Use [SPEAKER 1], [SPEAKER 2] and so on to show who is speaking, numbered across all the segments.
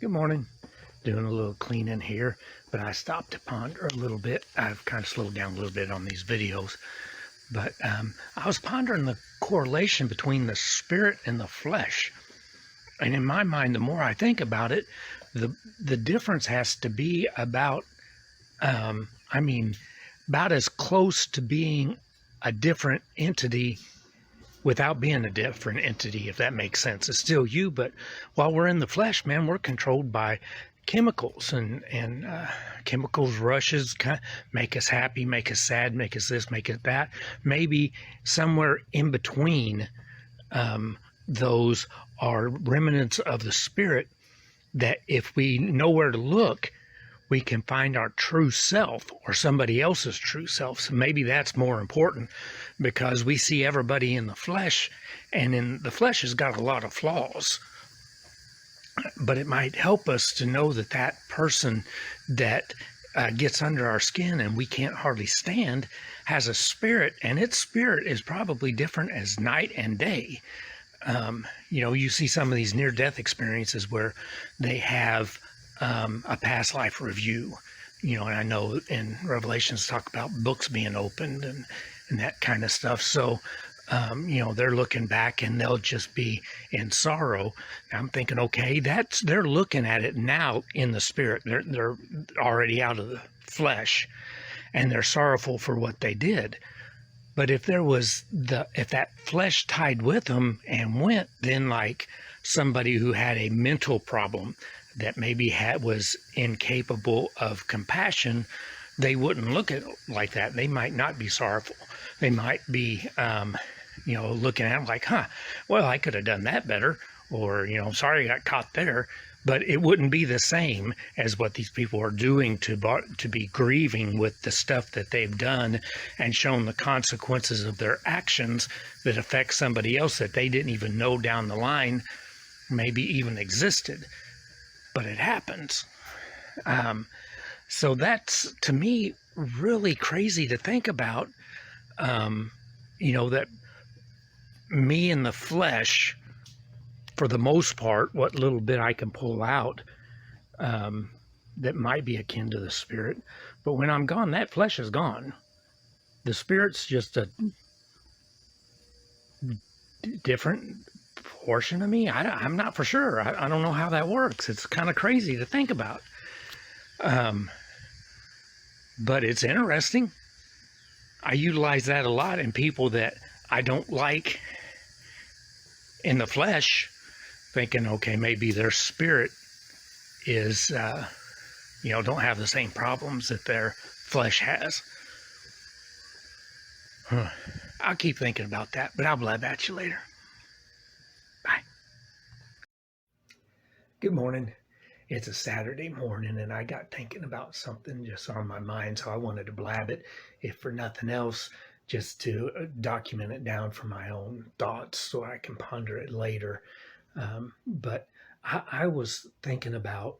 [SPEAKER 1] Good morning. Doing a little cleaning here, but I stopped to ponder a little bit. I've kind of slowed down a little bit on these videos, but I was pondering the correlation between the spirit and the flesh. And in my mind, the more I think about it, the difference has to be about, I mean, about as close to being a different entity without being a different entity, if that makes sense. It's still you, but while we're in the flesh, man, we're controlled by chemicals and chemicals rushes make us happy, make us sad, make us this, make us that. Maybe somewhere in between, those are remnants of the spirit that if we know where to look, we can find our true self or somebody else's true self. So maybe that's more important, because we see everybody in the flesh, and in the flesh has got a lot of flaws. But it might help us to know that that person that gets under our skin and we can't hardly stand has a spirit, and its spirit is probably different as night and day. You see some of these near-death experiences where they have a past life review, and I know in Revelations talk about books being opened and that kind of stuff. So, they're looking back and they'll just be in sorrow. I'm thinking, okay, they're looking at it now in the spirit. They're already out of the flesh, and they're sorrowful for what they did. But if that flesh tied with them and went, then like somebody who had a mental problem that maybe was incapable of compassion, they wouldn't look at it like that. They might not be sorrowful. They might be, looking at it like, well, I could have done that better, or, sorry I got caught there. But it wouldn't be the same as what these people are doing to be grieving with the stuff that they've done and shown the consequences of their actions that affect somebody else that they didn't even know down the line maybe even existed. But it happens. So that's, to me, really crazy to think about, that me in the flesh, for the most part, what little bit I can pull out, that might be akin to the spirit. But when I'm gone, that flesh is gone. The spirit's just a different portion of me. I'm not for sure. I don't know how that works. It's kind of crazy to think about. But it's interesting. I utilize that a lot in people that I don't like in the flesh, thinking, okay, maybe their spirit is, don't have the same problems that their flesh has. I'll keep thinking about that, but I'll blab at you later. Bye. Good morning. It's a Saturday morning, and I got thinking about something just on my mind, so I wanted to blab it, if for nothing else, just to document it down for my own thoughts so I can ponder it later. But I was thinking about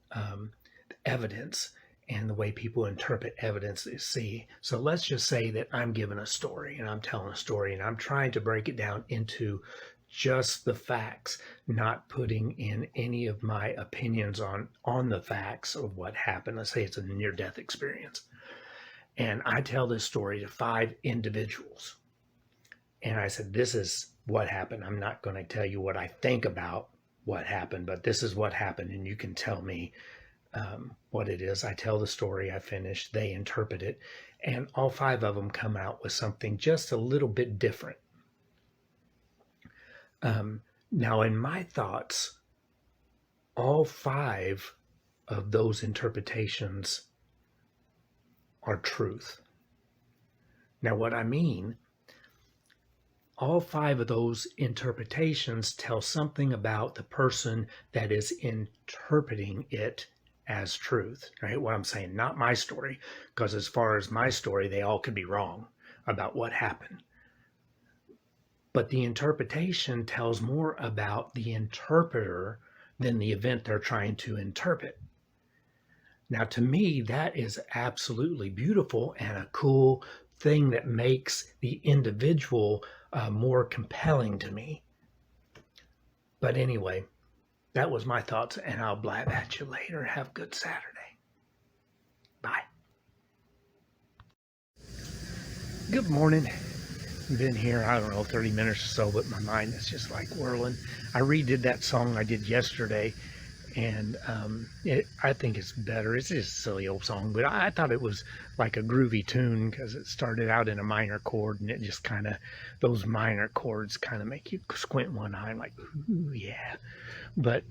[SPEAKER 1] evidence and the way people interpret evidence they see. So let's just say that I'm giving a story and I'm telling a story and I'm trying to break it down into just the facts, not putting in any of my opinions on the facts of what happened. Let's say it's a near-death experience. And I tell this story to 5 individuals. And I said, this is what happened. I'm not going to tell you what I think about what happened, but this is what happened. And you can tell me what it is. I tell the story, I finish, they interpret it. And all 5 of them come out with something just a little bit different. Now, in my thoughts, all 5 of those interpretations are truth. Now, what I mean, all 5 of those interpretations tell something about the person that is interpreting it as truth, right? What I'm saying, not my story, because as far as my story, they all could be wrong about what happened. But the interpretation tells more about the interpreter than the event they're trying to interpret. Now, to me, that is absolutely beautiful and a cool thing that makes the individual more compelling to me. But anyway, That was my thoughts, and I'll blab at you later. Have a good Saturday. Bye. Good morning. Been here, I don't know, 30 minutes or so, but my mind is just like whirling. I redid that song I did yesterday, and I think it's better. It's just a silly old song, but I thought it was like a groovy tune because it started out in a minor chord, and it just kind of, those minor chords kind of make you squint one eye, like, ooh, yeah. But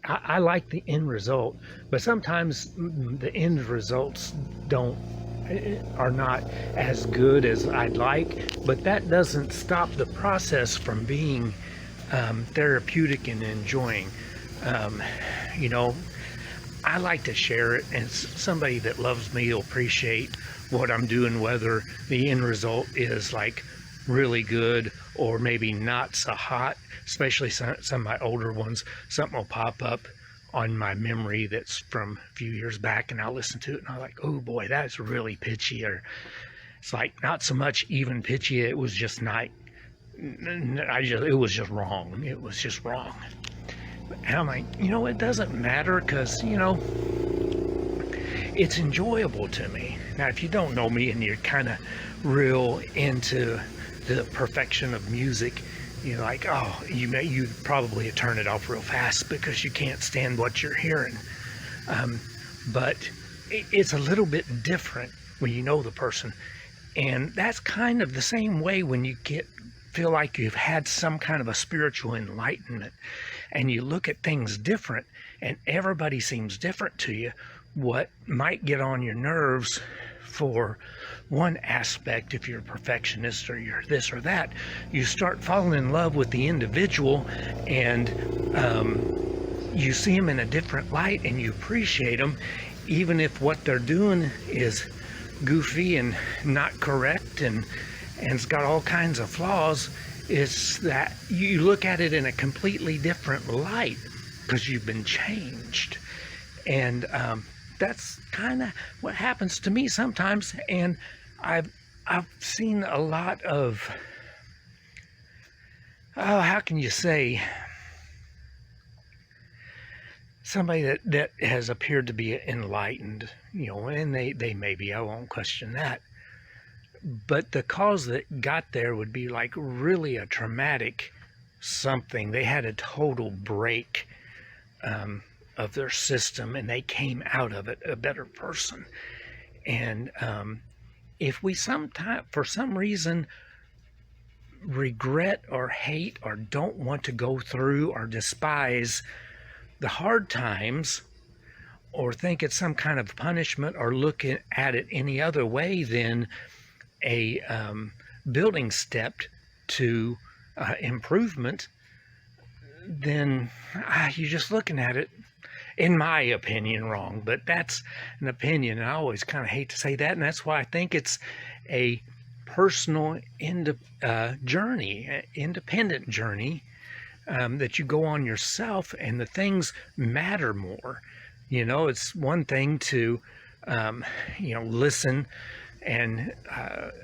[SPEAKER 1] I like the end result, but sometimes the end results are not as good as I'd like, but that doesn't stop the process from being therapeutic and enjoying. You know, I like to share it, and somebody that loves me will appreciate what I'm doing, whether the end result is like really good or maybe not so hot. Especially some of my older ones, something will pop up on my memory that's from a few years back, and I'll listen to it and I'm like, oh boy, that's really pitchy. Or it's like not so much even pitchy, it was just not, it was just wrong. It was just wrong. And I'm like, you know, it doesn't matter, because, you know, it's enjoyable to me. Now, if you don't know me and you're kind of real into the perfection of music, you're like, oh, you probably turn it off real fast because you can't stand what you're hearing. But it's a little bit different when you know the person. And that's kind of the same way when you feel like you've had some kind of a spiritual enlightenment and you look at things different, and everybody seems different to you. What might get on your nerves for one aspect, if you're a perfectionist or you're this or that, you start falling in love with the individual, and you see them in a different light and you appreciate them, even if what they're doing is goofy and not correct and it's got all kinds of flaws. It's that you look at it in a completely different light because you've been changed. And that's kind of what happens to me sometimes. And I've seen a lot of, oh, how can you say, somebody that has appeared to be enlightened, you know, and they may be, I won't question that. But the cause that got there would be like really a traumatic something. They had a total break of their system, and they came out of it a better person. And if we for some reason regret or hate or don't want to go through or despise the hard times, or think it's some kind of punishment, or look at it any other way than a building step to improvement, then you're just looking at it, in my opinion, wrong. But that's an opinion, and I always kind of hate to say that, and that's why I think it's a personal journey, independent journey, that you go on yourself, and the things matter more. You know, it's one thing to you know, listen and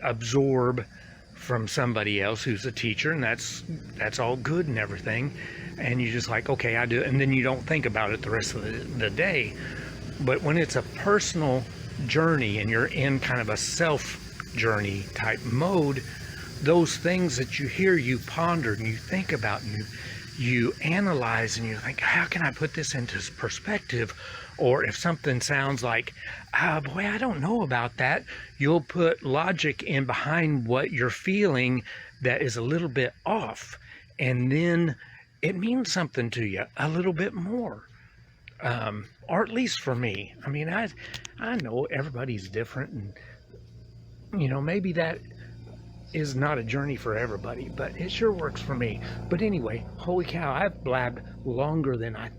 [SPEAKER 1] absorb from somebody else who's a teacher, and that's all good and everything, and you just like, okay, I do it, and then you don't think about it the rest of the day. But when it's a personal journey and you're in kind of a self journey type mode, those things that you hear, you ponder and you think about, and you analyze, and you think, how can I put this into perspective? Or if something sounds like, boy, I don't know about that, you'll put logic in behind what you're feeling that is a little bit off, and then it means something to you a little bit more. Or at least for me. I mean, I know everybody's different, and you know, maybe that is not a journey for everybody, but it sure works for me. But anyway, holy cow, I've blabbed longer than I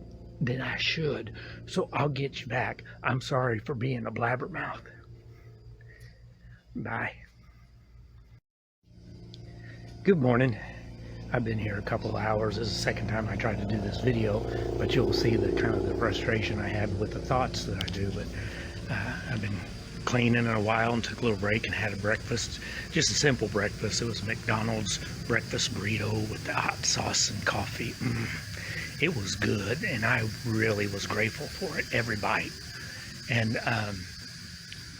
[SPEAKER 1] should, so I'll get you back. I'm sorry for being a blabbermouth. Bye. Good morning. I've been here a couple of hours. This is the second time I tried to do this video, but you'll see the kind of the frustration I had with the thoughts that I do. But I've been cleaning in a while and took a little break and had a breakfast, just a simple breakfast. It was a McDonald's breakfast burrito with the hot sauce and coffee. it was good, and I really was grateful for it, every bite. And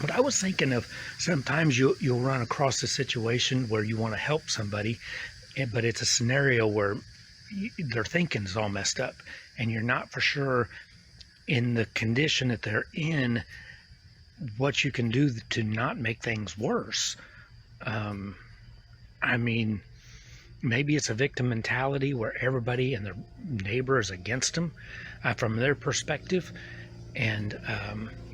[SPEAKER 1] but I was thinking of, sometimes you'll run across a situation where you want to help somebody, but it's a scenario where their thinking's all messed up, and you're not for sure in the condition that they're in what you can do to not make things worse. I mean, maybe it's a victim mentality where everybody and their neighbor is against them from their perspective. And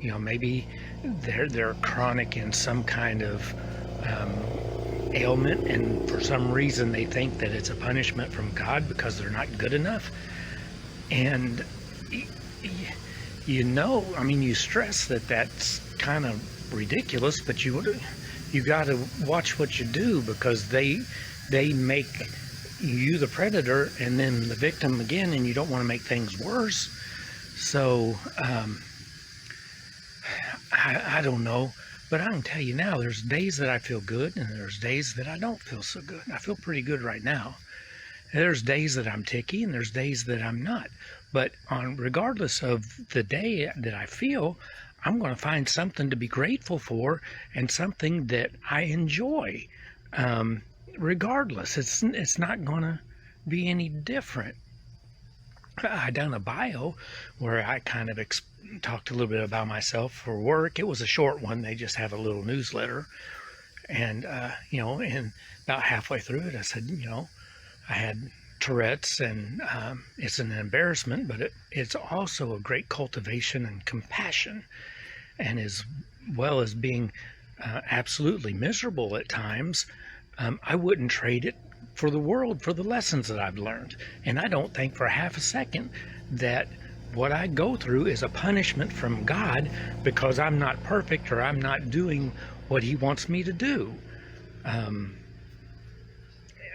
[SPEAKER 1] maybe they're chronic in some kind of ailment, and for some reason they think that it's a punishment from God because they're not good enough. And I mean, you stress that that's kind of ridiculous, but you got to watch what you do, because they make you the predator and then the victim again, and you don't want to make things worse. So I don't know, but I can tell you now, there's days that I feel good, and there's days that I don't feel so good. I feel pretty good right now. There's days that I'm ticky, and there's days that I'm not. But regardless of the day that I feel, I'm going to find something to be grateful for, and something that I enjoy. Regardless, it's not going to be any different. I done a bio where I kind of talked a little bit about myself for work. It was a short one. They just have a little newsletter. And, and about halfway through it, I said, I had Tourette's, and it's an embarrassment, but it's also a great cultivation and compassion. And as well as being absolutely miserable at times, I wouldn't trade it for the world, for the lessons that I've learned. And I don't think for half a second that what I go through is a punishment from God because I'm not perfect, or I'm not doing what He wants me to do.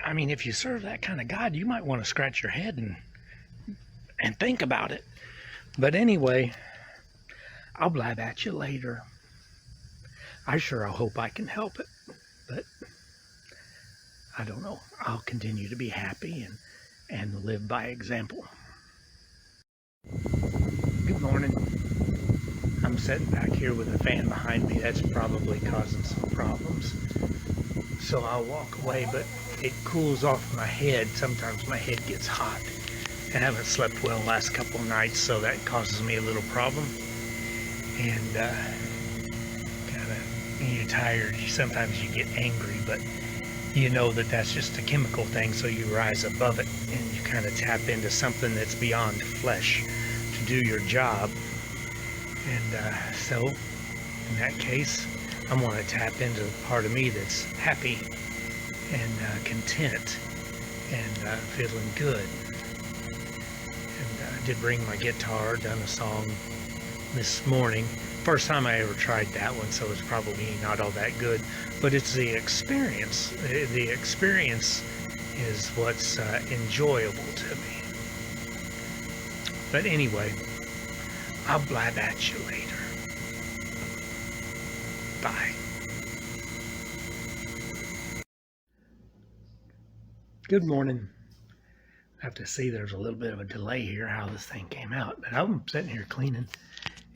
[SPEAKER 1] I mean, if you serve that kind of God, you might want to scratch your head and think about it. But anyway, I'll blab at you later. I sure hope I can help it, but I don't know. I'll continue to be happy and live by example. Good morning. I'm sitting back here with a fan behind me. That's probably causing some problems. So I'll walk away, but it cools off my head. Sometimes my head gets hot. I haven't slept well the last couple of nights, so that causes me a little problem. And kind of, when you're tired, sometimes you get angry, but you know that that's just a chemical thing, so you rise above it and you kind of tap into something that's beyond flesh to do your job. And so in that case, I'm going to tap into the part of me that's happy and content and feeling good. And I did bring my guitar, done a song this morning. First time I ever tried that one, so it's probably not all that good, but it's the experience. The experience is what's enjoyable to me. But anyway, I'll blab at you later. Bye. Good morning. I have to see, there's a little bit of a delay here how this thing came out, but I'm sitting here cleaning.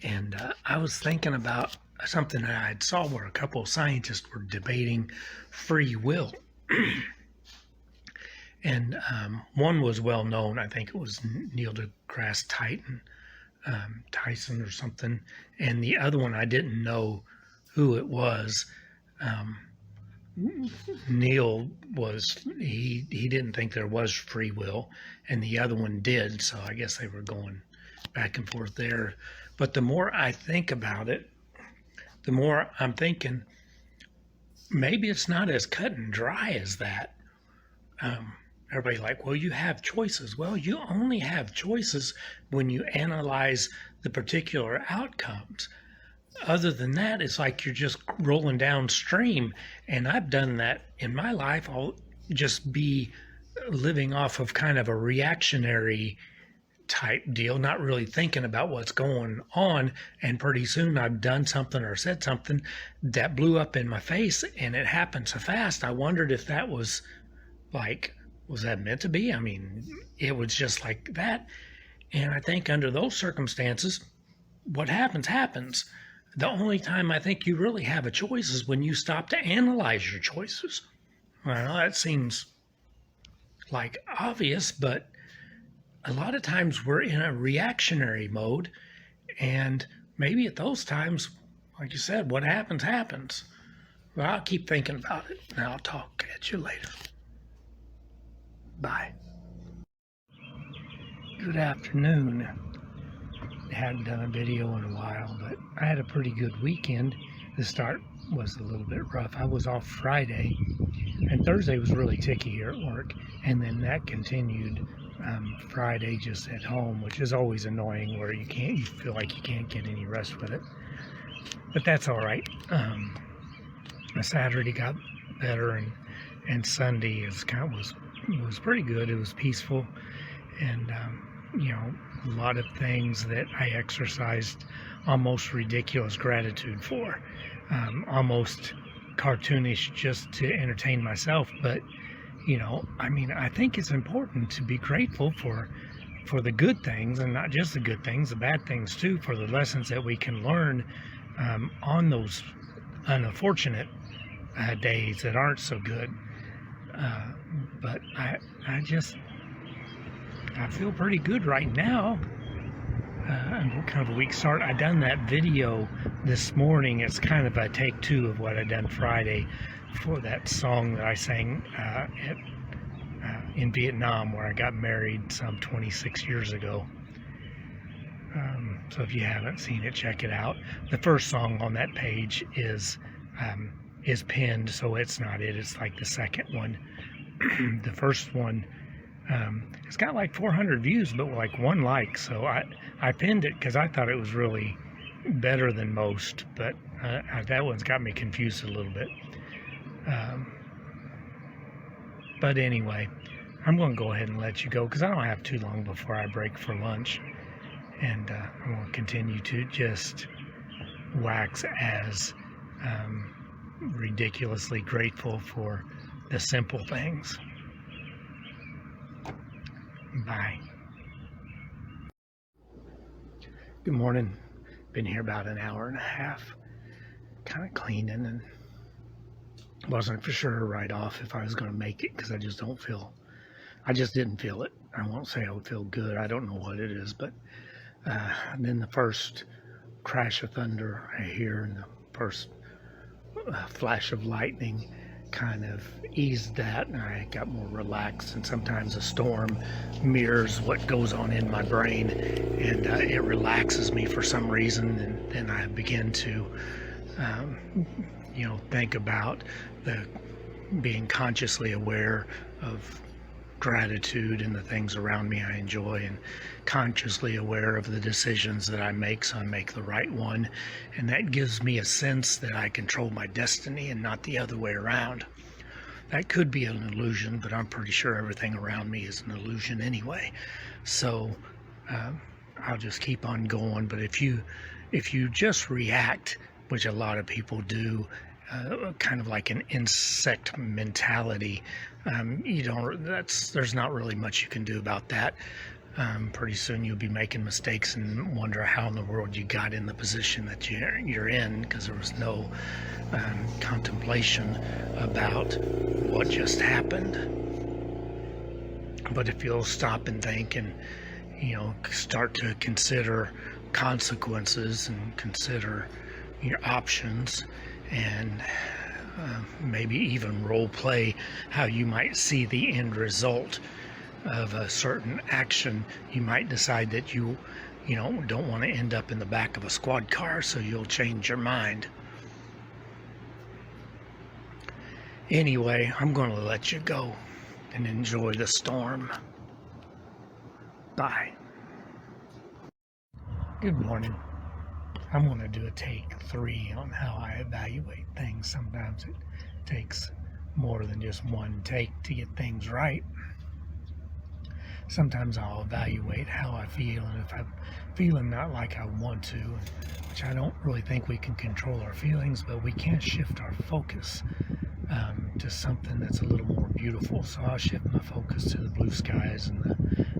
[SPEAKER 1] And I was thinking about something that I saw where a couple of scientists were debating free will. And one was well known. I think it was Neil deGrasse Tyson or something. And the other one, I didn't know who it was. Neil he didn't think there was free will, and the other one did. So I guess they were going back and forth there. But the more I think about it, the more I'm thinking maybe it's not as cut and dry as that. Everybody's like, well, you have choices. Well, you only have choices when you analyze the particular outcomes. Other than that, it's like you're just rolling downstream. And I've done that in my life. I'll just be living off of kind of a reactionary type deal, not really thinking about what's going on, and pretty soon I've done something or said something that blew up in my face, and it happened so fast. I wondered if that was that meant to be? I mean, it was just like that. And I think under those circumstances, what happens, happens. The only time I think you really have a choice is when you stop to analyze your choices. Well, that seems like obvious, but a lot of times we're in a reactionary mode, and maybe at those times, like you said, what happens, happens. Well, I'll keep thinking about it, and I'll talk at you later. Bye. Good afternoon. I hadn't done a video in a while, but I had a pretty good weekend. The start was a little bit rough. I was off Friday, and Thursday was really ticky here at work, and then that continued Friday just at home, which is always annoying, where you feel like you can't get any rest with it. But that's all right. Saturday got better, and Sunday was pretty good. It was peaceful, and a lot of things that I exercised almost ridiculous gratitude for, almost cartoonish just to entertain myself. But I think it's important to be grateful for the good things, and not just the good things, the bad things too, for the lessons that we can learn on those unfortunate days that aren't so good. But I feel pretty good right now. Kind of a weak start. I done that video this morning. It's kind of a take two of what I done Friday for that song that I sang in Vietnam, where I got married some 26 years ago. So if you haven't seen it, check it out. The first song on that page is pinned, so it's not it. It's like the second one. The first one, it's got like 400 views, but like 1 like. So I pinned it because I thought it was really better than most, but that one's got me confused a little bit. But anyway, I'm going to go ahead and let you go because I don't have too long before I break for lunch. And I'm going to continue to just wax as ridiculously grateful for the simple things. Bye. Good morning. Been here about an hour and a half, kind of cleaning, and wasn't for sure right off if I was going to make it because I just didn't feel it. I won't say I would feel good. I don't know what it is, but then the first crash of thunder I hear and the first flash of lightning kind of eased that, and I got more relaxed. And sometimes a storm mirrors what goes on in my brain, and it relaxes me for some reason, and then I begin to think about being consciously aware of gratitude and the things around me I enjoy, and consciously aware of the decisions that I make, so I make the right one. And that gives me a sense that I control my destiny and not the other way around. That could be an illusion, but I'm pretty sure everything around me is an illusion anyway. So I'll just keep on going. But if you just react, which a lot of people do, kind of like an insect mentality, there's not really much you can do about that. Pretty soon you'll be making mistakes and wonder how in the world you got in the position that you're in, because there was no contemplation about what just happened. But if you'll stop and think and start to consider consequences and consider your options, and maybe even role play how you might see the end result of a certain action, you might decide that you don't want to end up in the back of a squad car, so you'll change your mind. Anyway, I'm going to let you go and enjoy the storm. Bye. Good morning. I'm going to do a take 3 on how I evaluate things. Sometimes it takes more than just one take to get things right. Sometimes I'll evaluate how I feel, and if I'm feeling not like I want to, which I don't really think we can control our feelings, but we can shift our focus to something that's a little more beautiful. So I'll shift my focus to the blue skies and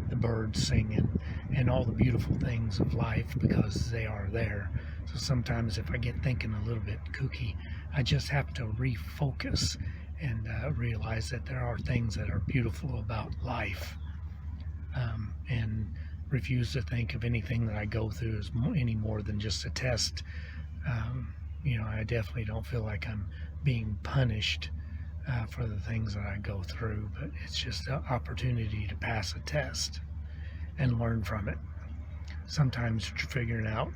[SPEAKER 1] the birds singing and all the beautiful things of life, because they are there. So sometimes if I get thinking a little bit kooky, I just have to refocus and realize that there are things that are beautiful about life, and refuse to think of anything that I go through as any more than just a test. I definitely don't feel like I'm being punished for the things that I go through, but it's just an opportunity to pass a test and learn from it. Sometimes figuring out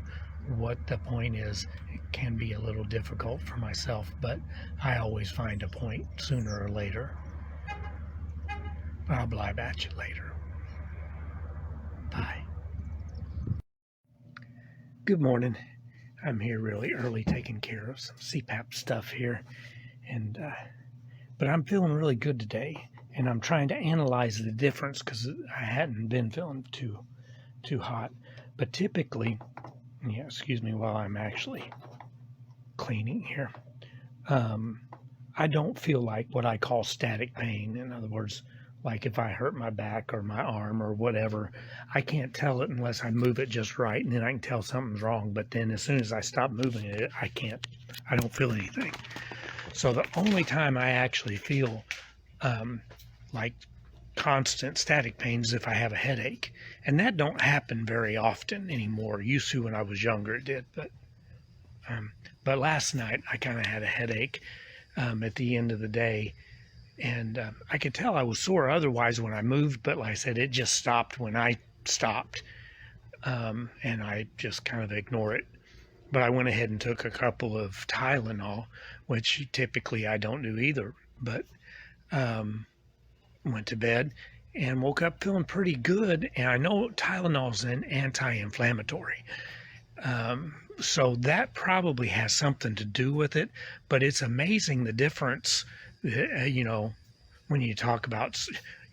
[SPEAKER 1] what the point is, it can be a little difficult for myself, but I always find a point sooner or later. I'll blab at you later. Bye. Good morning. I'm here really early taking care of some CPAP stuff here, but I'm feeling really good today, and I'm trying to analyze the difference because I hadn't been feeling too hot. But typically, excuse me while I'm actually cleaning here, I don't feel like what I call static pain. In other words, like if I hurt my back or my arm or whatever, I can't tell it unless I move it just right, and then I can tell something's wrong. But then as soon as I stop moving it, I don't feel anything. So the only time I actually feel like constant static pain is if I have a headache, and that don't happen very often anymore. Used to when I was younger it did, but last night I kind of had a headache at the end of the day, and I could tell I was sore otherwise when I moved, but like I said, it just stopped when I stopped, and I just kind of ignore it. But I went ahead and took a couple of Tylenol, which typically I don't do either, but went to bed and woke up feeling pretty good. And I know Tylenol's an anti-inflammatory, so that probably has something to do with it. But it's amazing the difference, when you talk about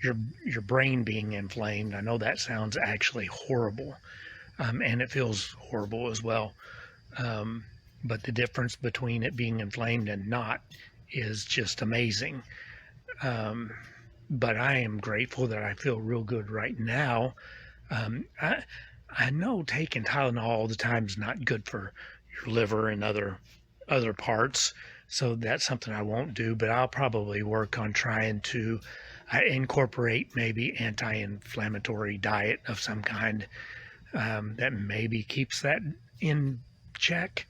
[SPEAKER 1] your brain being inflamed. I know that sounds actually horrible, and it feels horrible as well. But the difference between it being inflamed and not is just amazing. But I am grateful that I feel real good right now. I know taking Tylenol all the time is not good for your liver and other parts, so that's something I won't do. But I'll probably work on trying to incorporate maybe anti-inflammatory diet of some kind that maybe keeps that in check.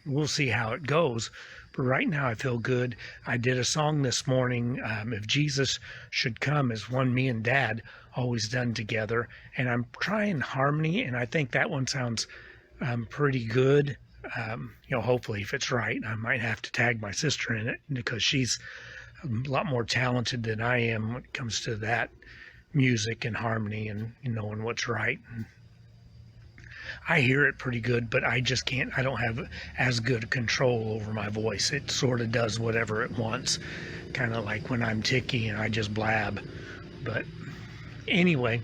[SPEAKER 1] We'll see how it goes, but right now I feel good. I did a song this morning, If Jesus Should Come, is one me and Dad always done together, and I'm trying harmony, and I think that one sounds pretty good. Hopefully if it's right. I might have to tag my sister in it because she's a lot more talented than I am when it comes to that music and harmony and knowing what's right. And I hear it pretty good, but I just can't. I don't have as good control over my voice. It sort of does whatever it wants, kind of like when I'm ticky and I just blab. But anyway,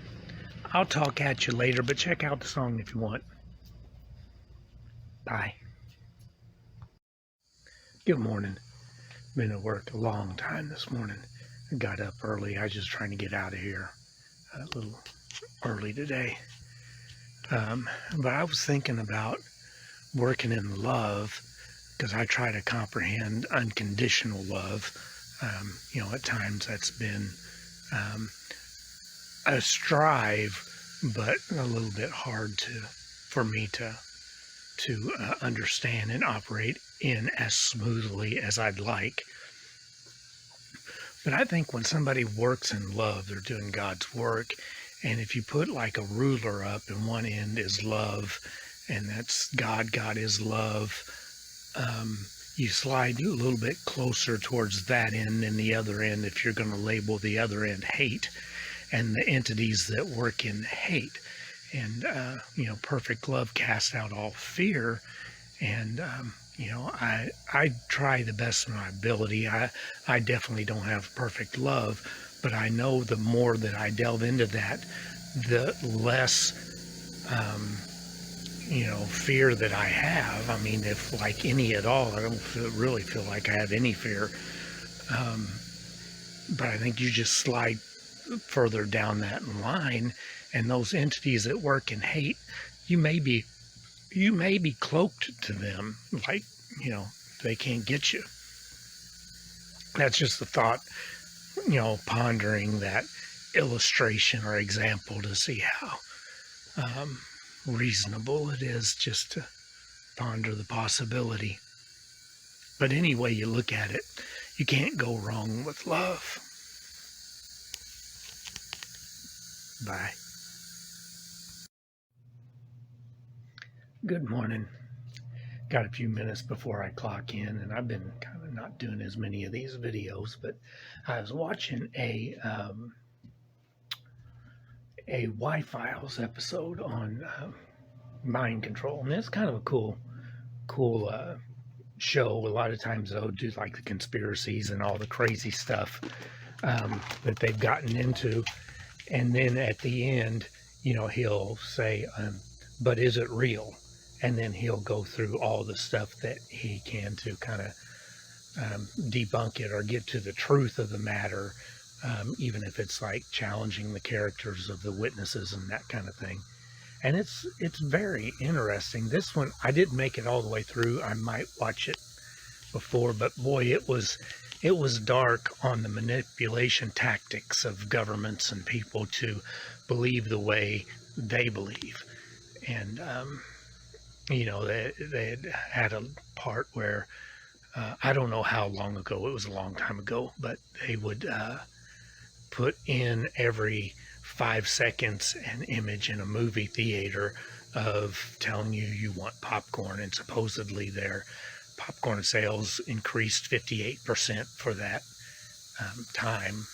[SPEAKER 1] I'll talk at you later, but check out the song if you want. Bye. Good morning. Been at work a long time this morning. I got up early. I was just trying to get out of here a little early today. But I was thinking about working in love, because I try to comprehend unconditional love. At times that's been a strive, but a little bit hard for me to understand and operate in as smoothly as I'd like. But I think when somebody works in love, they're doing God's work. And if you put like a ruler up, and one end is love, and that's God, God is love, you slide a little bit closer towards that end than the other end if you're going to label the other end hate, and the entities that work in hate. And, perfect love casts out all fear. And, I try the best of my ability. I definitely don't have perfect love, but I know the more that I delve into that, the less, fear that I have. I mean, if like any at all, I don't really feel like I have any fear. But I think you just slide further down that line, and those entities that work in hate, you may be cloaked to them, like, they can't get you. That's just the thought, pondering that illustration or example to see how reasonable it is just to ponder the possibility. But any way you look at it, you can't go wrong with love. Bye. Good morning. Got a few minutes before I clock in, and I've been kind of not doing as many of these videos, but I was watching a Y-Files episode on mind control, and it's kind of a cool show. A lot of times they'll do like the conspiracies and all the crazy stuff that they've gotten into, and then at the end, he'll say, but is it real? And then he'll go through all the stuff that he can to kind of debunk it or get to the truth of the matter, even if it's like challenging the characters of the witnesses and that kind of thing. And it's very interesting. This one, I didn't make it all the way through. I might watch it before, but boy, it was dark on the manipulation tactics of governments and people to believe the way they believe. And they had a part where I don't know how long ago, it was a long time ago, but they would put in every 5 seconds an image in a movie theater of telling you want popcorn, and supposedly their popcorn sales increased 58% for that time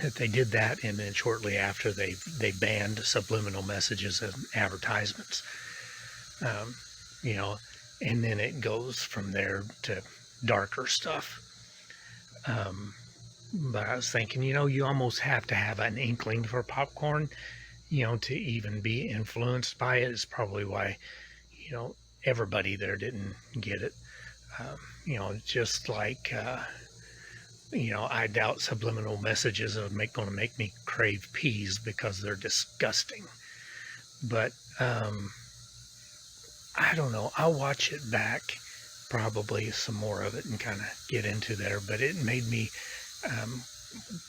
[SPEAKER 1] that they did that. And then shortly after, they banned subliminal messages and advertisements. And then it goes from there to darker stuff. But I was thinking, you almost have to have an inkling for popcorn, to even be influenced by it. Is probably why, everybody there didn't get it. Just like, I doubt subliminal messages are going to make me crave peas because they're disgusting. But, I don't know. I'll watch it back, probably some more of it, and kind of get into there. But it made me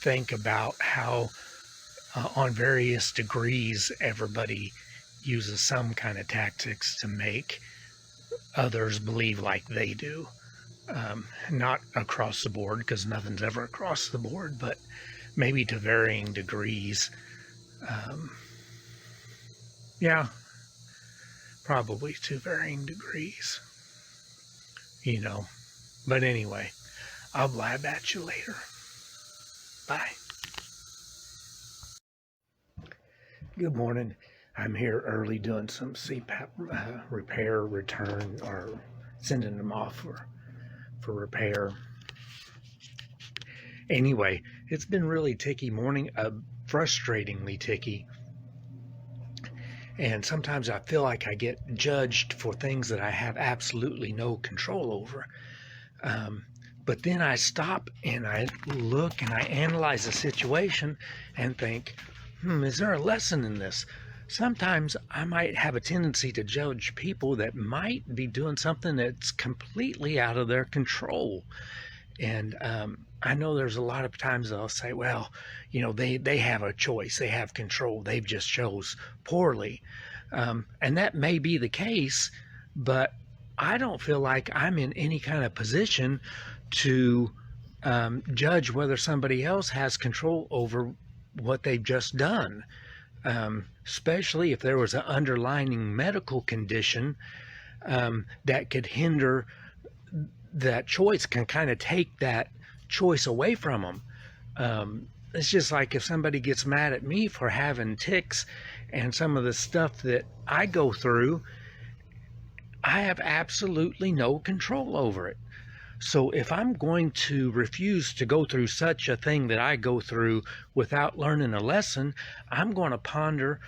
[SPEAKER 1] think about how on various degrees everybody uses some kind of tactics to make others believe like they do. Not across the board, because nothing's ever across the board, but maybe to varying degrees. Probably to varying degrees, But anyway, I'll blab at you later. Bye. Good morning. I'm here early doing some CPAP repair, return, or sending them off for repair. Anyway, it's been really ticky morning, frustratingly ticky. And sometimes I feel like I get judged for things that I have absolutely no control over. But then I stop and I look and I analyze the situation and think, is there a lesson in this? Sometimes I might have a tendency to judge people that might be doing something that's completely out of their control. And I know there's a lot of times they'll say, well, they have a choice, they have control, they've just chose poorly. And that may be the case, but I don't feel like I'm in any kind of position to judge whether somebody else has control over what they've just done. Especially if there was an underlying medical condition that could hinder that choice, can kind of take that choice away from them. It's just like if somebody gets mad at me for having tics and some of the stuff that I go through, I have absolutely no control over it. So if I'm going to refuse to go through such a thing that I go through without learning a lesson, I'm going to ponder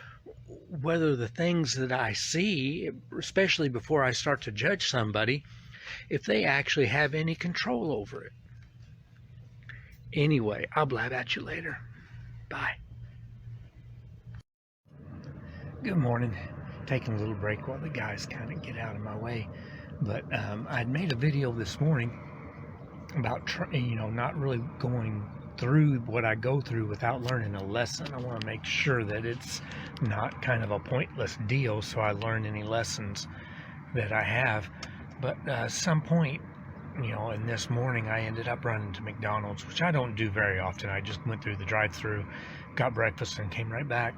[SPEAKER 1] whether the things that I see, especially before I start to judge somebody, if they actually have any control over it. Anyway, I'll blab at you later. Bye. Good morning. Taking a little break while the guys kind of get out of my way. But I'd made a video this morning about, not really going through what I go through without learning a lesson. I want to make sure that it's not kind of a pointless deal, so I learn any lessons that I have. But some point, and this morning I ended up running to McDonald's, which I don't do very often. I just went through the drive-thru, got breakfast, and came right back.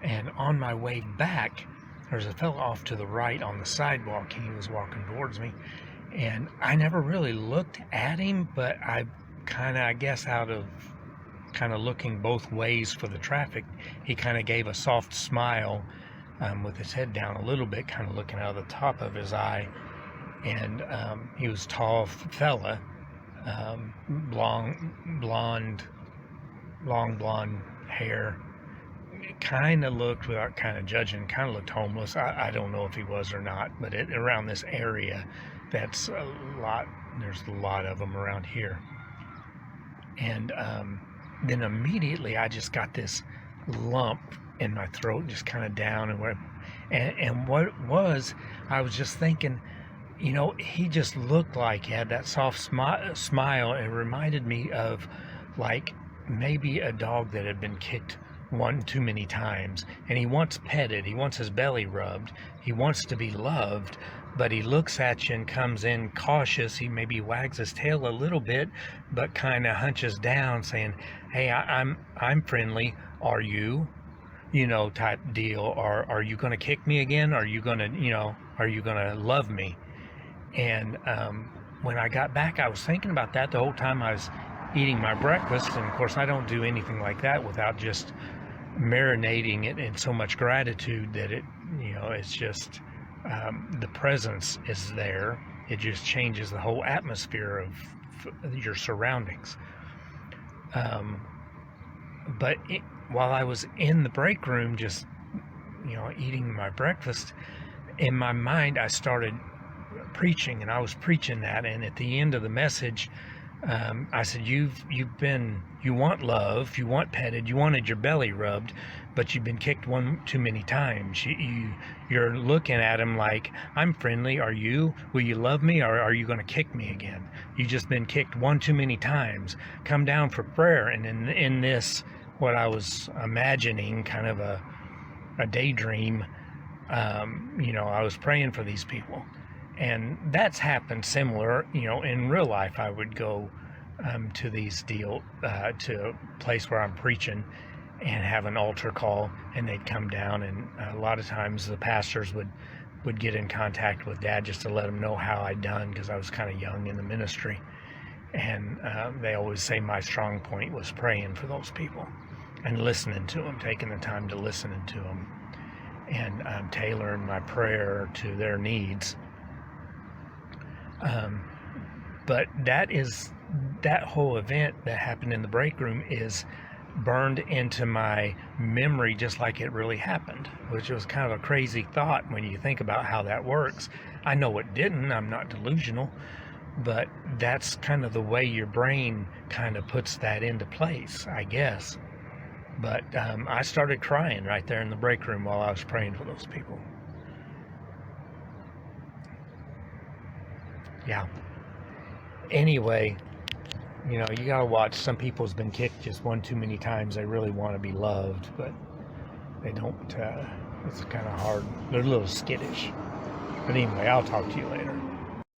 [SPEAKER 1] And on my way back, there's a fellow off to the right on the sidewalk. He was walking towards me, and I never really looked at him, but I guess out of kind of looking both ways for the traffic, he kind of gave a soft smile with his head down a little bit, kind of looking out of the top of his eye. And he was a tall fella, long blonde hair. Kind of looked, without kind of judging, kind of looked homeless. I don't know if he was or not, but around this area, there's a lot of them around here. And then immediately I just got this lump in my throat, just kind of down, and what it was, I was just thinking, he just looked like he had that soft smile. It reminded me of like maybe a dog that had been kicked one too many times, and he wants petted, he wants his belly rubbed, he wants to be loved, but he looks at you and comes in cautious. He maybe wags his tail a little bit, but kind of hunches down, saying, "Hey, I'm friendly. Are you?" Type deal. Or are you going to kick me again? Are you going to love me? And when I got back, I was thinking about that the whole time I was eating my breakfast. And of course, I don't do anything like that without just marinating it in so much gratitude that it's just the presence is there. It just changes the whole atmosphere of your surroundings. But while I was in the break room, just eating my breakfast, in my mind I started preaching, and I was preaching that. And at the end of the message, I said, you want love, you want petted, you wanted your belly rubbed, but you've been kicked one too many times. You're looking at him like, I'm friendly. Are you? Will you love me, or are you going to kick me again? You've just been kicked one too many times. Come down for prayer. And in this, what I was imagining, kind of a daydream, I was praying for these people. And that's happened similar, in real life. I would go to to a place where I'm preaching and have an altar call, and they'd come down, and a lot of times the pastors would get in contact with Dad just to let him know how I'd done, because I was kind of young in the ministry. And they always say my strong point was praying for those people and listening to them, taking the time to listen to them, and tailoring my prayer to their needs. But that whole event that happened in the break room is burned into my memory just like it really happened, which was kind of a crazy thought when you think about how that works. I know it didn't. I'm not delusional, but that's kind of the way your brain kind of puts that into place, I guess. But I started crying right there in the break room while I was praying for those people. Yeah. Anyway, you gotta watch. Some people's been kicked just one too many times. They really want to be loved, but they don't. It's kind of hard. They're a little skittish. But anyway, I'll talk to you later.